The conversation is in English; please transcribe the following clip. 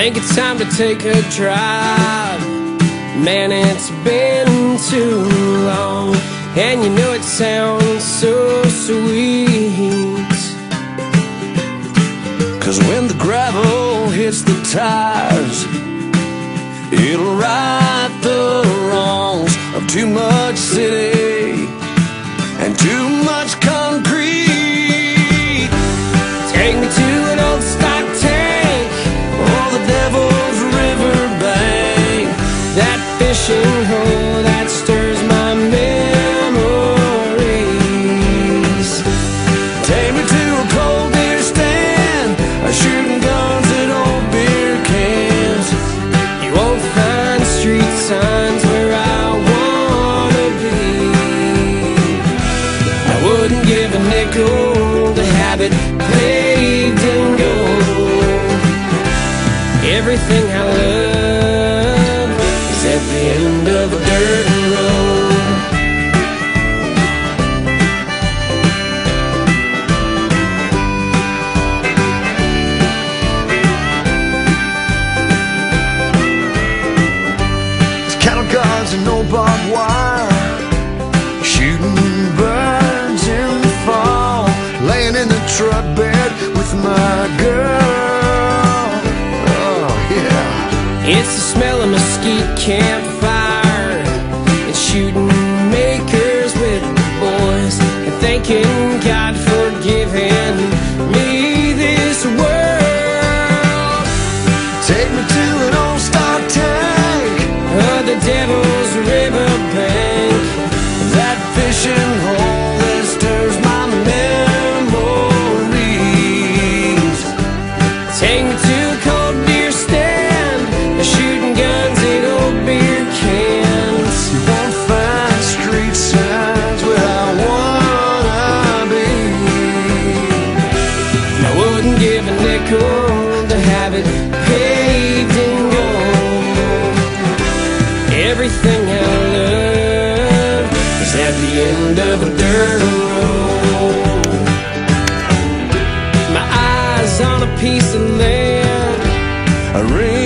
think it's time to take a drive. Man, it's been too long, and you know it sounds so sweet. 'Cause when the gravel hits the tires, it'll right the wrongs of too much city and too much concrete. Take me to an old stock tank or the Devil's River bank, that fishing hole that stirs my memories. Take me to a cold beer stand, shooting guns at old beer cans. You won't find street signs where I wanna be. I wouldn't give a nickel to have it paved in gold. Everything I love is at the end of a dirt road. Cattle guards and no barbed wire, shooting birds in the fall, laying in the truck bed with my girl. Oh yeah. It's the smell of mesquite campfire and shooting makers with the boys, and thanking God for giving me this world. Take me to an old stock tank, The Devil's River bank, that fishing hole that stirs my memories. take me to a cold beer stand, shooting guns at old beer cans. You won't find street signs where I wanna be. I wouldn't give a nickel to have it paved in gold. Everything I love is at the end of a dirt road. My eyes on a piece of land, A ring